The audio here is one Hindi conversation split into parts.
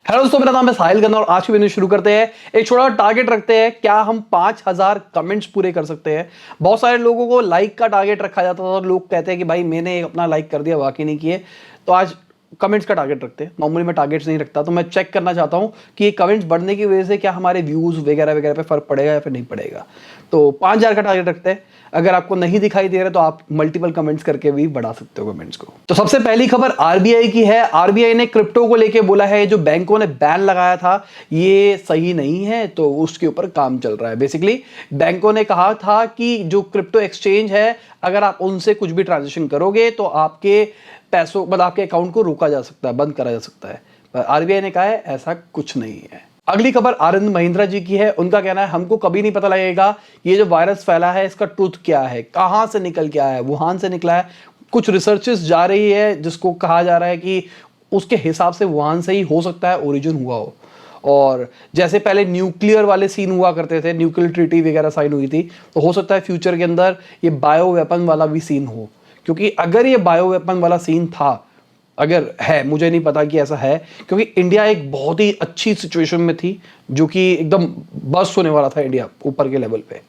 हेलो दोस्तों, मेरा नाम है साहिल गन्ना और आज की वीडियो शुरू करते हैं। एक छोटा टारगेट रखते हैं, क्या हम 5000 कमेंट्स पूरे कर सकते हैं। बहुत सारे लोगों को लाइक का टारगेट रखा जाता था और लोग कहते हैं कि भाई मैंने अपना लाइक कर दिया, बाकी नहीं किए। तो आज कमेंट्स का टारगेट रखते हैं। नॉर्मली मैं टारगेट्स नहीं रखता, तो मैं चेक करना चाहता हूं कि ये कमेंट्स बढ़ने की वजह से क्या हमारे व्यूज वगैरह वगैरह पे फर्क पड़ेगा या फिर नहीं पड़ेगा। तो 5000 का टारगेट रखते हैं। अगर आपको नहीं दिखाई दे रहा तो आप मल्टीपल कमेंट्स करके भी बढ़ा सकते हो कमेंट्स को। तो सबसे पहली खबर आरबीआई की है। आरबीआई ने क्रिप्टो को लेके बोला है जो बैंकों ने बैन लगाया था ये सही नहीं है, तो उसके ऊपर काम चल रहा है। बेसिकली बैंकों ने कहा था कि जो क्रिप्टो एक्सचेंज है, अगर आप उनसे कुछ भी ट्रांजेक्शन करोगे तो आपके पैसों मतलब आपके अकाउंट को रोका जा सकता है, बंद करा जा सकता है। पर आरबीआई ने कहा है ऐसा कुछ नहीं है। अगली खबर आनंद महिंद्रा जी की है। उनका कहना है हमको कभी नहीं पता लगेगा ये जो वायरस फैला है इसका ट्रुथ क्या है, कहां से निकल के आया है, वुहान से निकला है। कुछ रिसर्चेस जा रही है जिसको कहा जा रहा है कि उसके हिसाब से वुहान से ही हो सकता है ओरिजिन हुआ हो। और जैसे पहले न्यूक्लियर वाले सीन हुआ करते थे, न्यूक्लियर ट्रीटी वगैरह साइन हुई थी, तो हो सकता है फ्यूचर के अंदर ये बायो वेपन वाला भी सीन हो। क्योंकि अगर ये बायो वेपन वाला सीन था, अगर है, मुझे नहीं पता कि ऐसा है, क्योंकि इंडिया एक बहुत ही अच्छी सिचुएशन में थी, जो कि एकदम बस्ट होने वाला था इंडिया ऊपर के लेवल पे।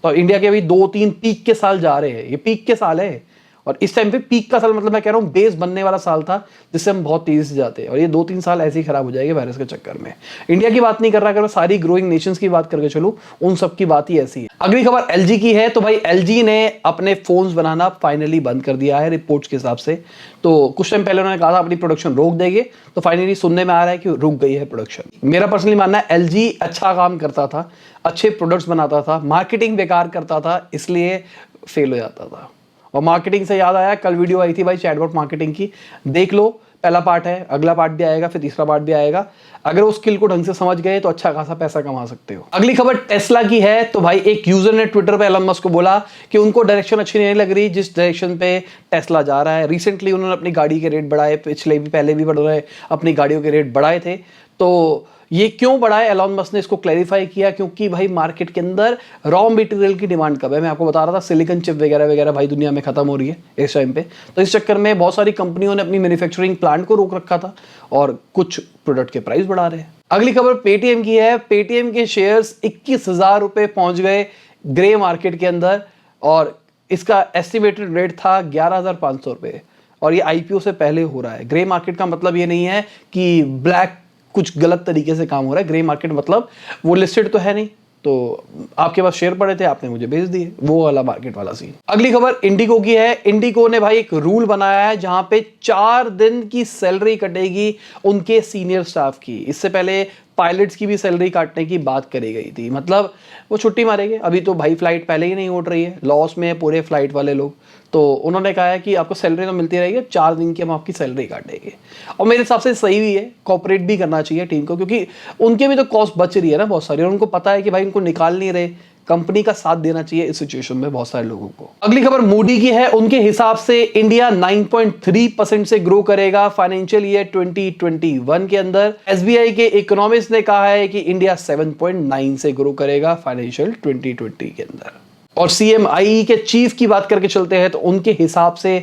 तो इंडिया के अभी 2-3 पीक के साल जा रहे हैं, ये पीक के साल है। और इस टाइम पे पीक का साल मतलब मैं कह रहा हूँ बेस बनने वाला साल था, जिससे हम बहुत तेजी से जाते हैं। और ये 2-3 साल ऐसे ही खराब हो जाएंगे वायरस के चक्कर में। इंडिया की बात नहीं कर रहा, अगर मैं सारी ग्रोइंग नेशंस की बात करके चलूं, उन सब की बात ही ऐसी है। अगली खबर एलजी की है। तो भाई एलजी ने अपने फोन्स बनाना फाइनली बंद कर दिया है रिपोर्ट्स के हिसाब से। तो कुछ टाइम पहले उन्होंने कहा था अपनी प्रोडक्शन रोक देंगे, तो फाइनली सुनने में आ रहा है कि रुक गई है प्रोडक्शन। मेरा पर्सनली मानना है एलजी अच्छा काम करता था, अच्छे प्रोडक्ट्स बनाता था, मार्केटिंग बेकार करता था, इसलिए फेल हो जाता था। और मार्केटिंग से याद आया, कल वीडियो आई थी भाई चैटबॉट मार्केटिंग की, देख लो। पहला पार्ट है, अगला पार्ट भी आएगा, फिर तीसरा पार्ट भी आएगा। अगर उस स्किल को ढंग से समझ गए तो अच्छा खासा पैसा कमा सकते हो। अगली खबर टेस्ला की है। तो भाई एक यूजर ने ट्विटर पे एलन मस्क को बोला कि उनको डायरेक्शन अच्छी नहीं लग रही जिस डायरेक्शन पे टेस्ला जा रहा है। रिसेंटली उन्होंने अपनी गाड़ी के रेट बढ़ाए, पहले भी बढ़ रहे, अपनी गाड़ियों के रेट बढ़ाए थे। तो ये क्यों बढ़ा है, एलन मस्क ने इसको क्लैरिफाई किया, क्योंकि भाई मार्केट के अंदर रॉ मटेरियल की डिमांड कब है। मैं आपको बता रहा था सिलिकॉन चिप वगैरह वगैरह भाई दुनिया में खत्म हो रही है इस टाइम पे। तो इस चक्कर में बहुत सारी कंपनियों ने अपनी मैन्युफैक्चरिंग प्लांट को रोक रखा था और कुछ प्रोडक्ट के प्राइस बढ़ा रहे हैं। अगली खबर पेटीएम की है। पेटीएम के शेयर्स 21,000 रुपए पहुंच गए ग्रे मार्केट के अंदर, और इसका एस्टिमेटेड रेट था 11,500 रुपए, और ये आईपीओ से पहले हो रहा है। ग्रे मार्केट का मतलब ये नहीं है कि ब्लैक कुछ गलत तरीके से काम हो रहा है। ग्रे मार्केट मतलब वो लिस्टेड तो है नहीं, तो आपके पास शेयर पड़े थे, आपने मुझे भेज दिए, वो वाला मार्केट वाला सीन। अगली खबर इंडिगो की है। इंडिगो ने भाई एक रूल बनाया है जहां पे 4 दिन की सैलरी कटेगी उनके सीनियर स्टाफ की। इससे पहले पायलट्स की भी सैलरी काटने की बात करी गई थी, मतलब वो छुट्टी मारेंगे। अभी तो भाई फ्लाइट पहले ही नहीं उड़ रही है, लॉस में है पूरे फ्लाइट वाले लोग। तो उन्होंने कहा है कि आपको सैलरी तो मिलती रहेगी, 4 दिन की हम आपकी सैलरी काटेंगे। और मेरे हिसाब से सही भी है, कॉपरेट भी करना चाहिए टीम को, क्योंकि उनके भी तो कॉस्ट बच रही है ना बहुत सारी, और उनको पता है कि भाई उनको निकाल नहीं रहे। कंपनी का साथ देना चाहिए इस सिचुएशन में बहुत सारे लोगों को। अगली खबर मूडी की है। उनके हिसाब से इंडिया 9.3% से ग्रो करेगा फाइनेंशियल ईयर 2021 के अंदर। एसबीआई के इकोनॉमिस्ट ने कहा है कि इंडिया 7.9 से ग्रो करेगा फाइनेंशियल 2020 के अंदर। और सीएमआई के चीफ की बात करके चलते हैं, तो उनके हिसाब से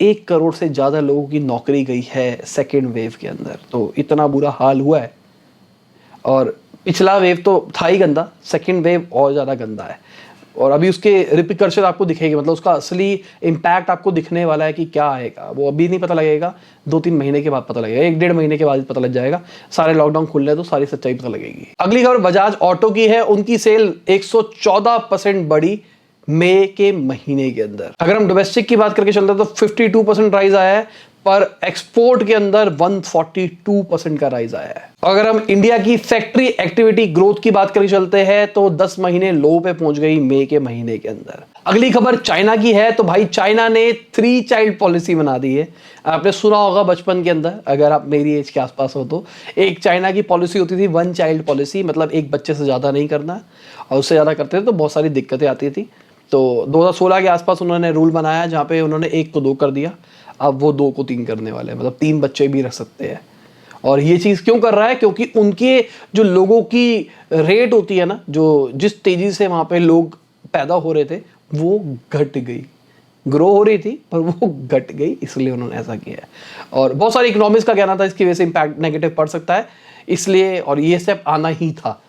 1 करोड़ से ज्यादा लोगों की नौकरी गई है सेकेंड वेव के अंदर। तो इतना बुरा हाल हुआ है, और पिछला वेव तो था ही गंदा, सेकेंड वेव और ज़्यादा गंदा है। और अभी उसके रिपरकशन आपको दिखेगी, मतलब उसका असली इम्पैक्ट आपको दिखने वाला है कि क्या आएगा, वो अभी नहीं पता लगेगा, 2-3 महीने के बाद पता लगेगा, 1-1.5 महीने के बाद पता लग जाएगा। सारे लॉकडाउन खुल रहे तो सारी सच्चाई पता लगेगी। अगली खबर बजाज ऑटो की है। उनकी सेल 114% बढ़ी मई के महीने के अंदर। अगर हम डोमेस्टिक की बात करके चलते हैं तो 52% राइज आया है, पर एक्सपोर्ट के अंदर 142% का राइज आया है। अगर हम इंडिया की फैक्ट्री एक्टिविटी ग्रोथ की बात करके चलते हैं तो 10 महीने लो पे पहुंच गई मई के महीने के अंदर। अगली खबर चाइना की है। तो भाई चाइना ने 3 चाइल्ड पॉलिसी बना दी है। आपने सुना होगा बचपन के अंदर, अगर आप मेरी एज के आसपास हो तो, एक चाइना की पॉलिसी होती थी 1 चाइल्ड पॉलिसी, मतलब एक बच्चे से ज्यादा नहीं करना, और उससे ज्यादा करते थे तो बहुत सारी दिक्कतें आती थी। तो 2016 के आसपास उन्होंने रूल बनाया जहां पे उन्होंने 1 को 2 कर दिया, अब वो 2 को 3 करने वाले हैं, मतलब 3 बच्चे भी रख सकते हैं। और ये चीज़ क्यों कर रहा है, क्योंकि उनके जो लोगों की रेट होती है ना, जो जिस तेज़ी से वहाँ पे लोग पैदा हो रहे थे वो घट गई। ग्रो हो रही थी पर वो घट गई, इसलिए उन्होंने ऐसा किया है। और बहुत सारे इकोनॉमिक्स का कहना था इसकी वजह से इम्पैक्ट नेगेटिव पड़ सकता है। इसलिए, और ये सब आना ही था।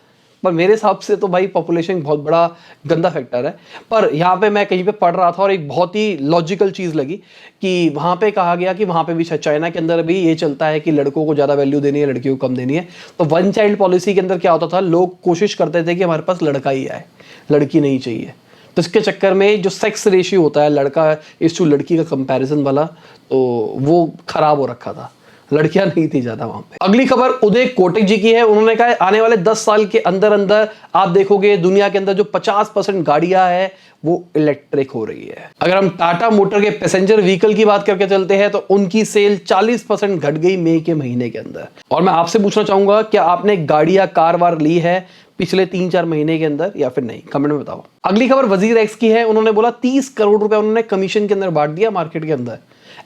पर मेरे हिसाब से तो भाई पॉपुलेशन बहुत बड़ा गंदा फैक्टर है। पर यहाँ पे मैं कहीं पे पढ़ रहा था और एक बहुत ही लॉजिकल चीज़ लगी कि वहाँ पे कहा गया कि वहाँ पे भी चाइना के अंदर भी ये चलता है कि लड़कों को ज़्यादा वैल्यू देनी है, लड़कियों को कम देनी है। तो वन चाइल्ड पॉलिसी के अंदर क्या होता था, लोग कोशिश करते थे कि हमारे पास लड़का ही आए, लड़की नहीं चाहिए। तो इसके चक्कर में जो सेक्स रेशियो होता है लड़का इस टू लड़की का कंपैरिजन वाला, तो वो खराब हो रखा था, लड़कियां नहीं थी ज्यादा वहां पे। अगली खबर उदय कोटक जी की है। उन्होंने कहा आने वाले 10 साल के अंदर अंदर आप देखोगे दुनिया के अंदर जो 50% गाड़ियां है वो इलेक्ट्रिक हो रही है। अगर हम टाटा मोटर के पैसेंजर व्हीकल की बात करके चलते हैं तो उनकी सेल 40% घट गई मई के महीने के अंदर। और मैं आपसे पूछना चाहूंगा, क्या आपने गाड़ी या कार वार ली है पिछले 3-4 महीने के अंदर या फिर नहीं? कमेंट में बताओ। अगली खबर वजीर एक्स की है। उन्होंने बोला 30 करोड़ रुपए उन्होंने कमीशन के अंदर बांट दिया मार्केट के अंदर,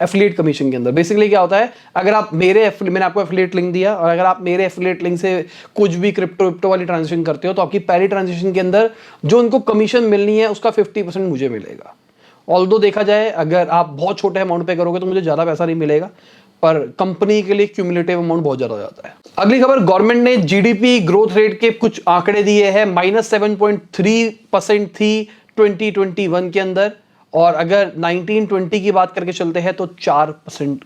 एफिलिएट कमीशन के अंदर। बेसिकली क्या होता है, अगर आप मैंने आपको एफिलिएट लिंक दिया और अगर आप मेरे एफिलिएट लिंक से कुछ भी क्रिप्टो वाली ट्रांजेक्शन करते हो तो आपकी पहली ट्रांजेक्शन के अंदर जो उनको कमीशन मिलनी है उसका 50% मुझे मिलेगा। ऑल्दो देखा जाए अगर आप बहुत छोटे अमाउंट पे करोगे तो मुझे ज्यादा पैसा नहीं मिलेगा, पर कंपनी के लिए क्यूमुलेटिव अमाउंट बहुत ज्यादा हो जाता है। अगली खबर, गवर्नमेंट ने जीडीपी ग्रोथ रेट के कुछ आंकड़े दिए हैं। -7.3% थी 2021 के अंदर, और अगर 1920 की बात करके चलते हैं तो 4%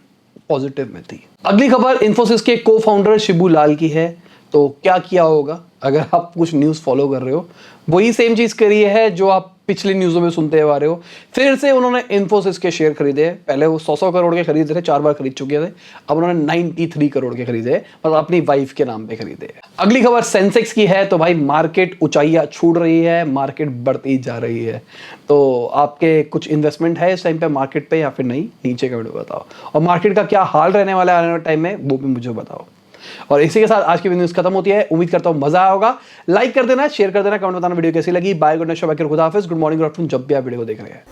पॉजिटिव में थी। अगली खबर इन्फोसिस के को फाउंडर शिबू लाल की है। तो क्या किया होगा, अगर आप कुछ न्यूज़ फॉलो कर रहे हो, वही सेम चीज़ करी है जो आप पिछली न्यूज़ों में सुनते आ रहे हो। फिर से उन्होंने इन्फोसिस के शेयर खरीदे। पहले वो 100 करोड़ के खरीद रहे, 4 बार खरीद चुके थे। अब उन्होंने 93 करोड़ के खरीदे, मतलब अपनी वाइफ के नाम पे खरीदे। अगली खबर सेंसेक्स की है। तो भाई मार्केट ऊंचाइयां छू रही है, मार्केट बढ़ती जा रही है। तो आपके कुछ इन्वेस्टमेंट है इस टाइम पे मार्केट पे या फिर नहीं, नीचे कमेंट में बताओ। और मार्केट का क्या हाल रहने वाला है आने वाले टाइम में वो भी मुझे बताओ। और इसी के साथ आज की न्यूज़ खत्म होती है। उम्मीद करता हूं मजा आया होगा। लाइक कर देना, शेयर कर देना, कमेंट बताना वीडियो कैसी लगी। बाय, गुड नाइट, शुभ रात्रि, खुदा हाफिज़, गुड मॉर्निंग, गुड आफ्टरनून, जब भी आप वीडियो को देख रहे हैं।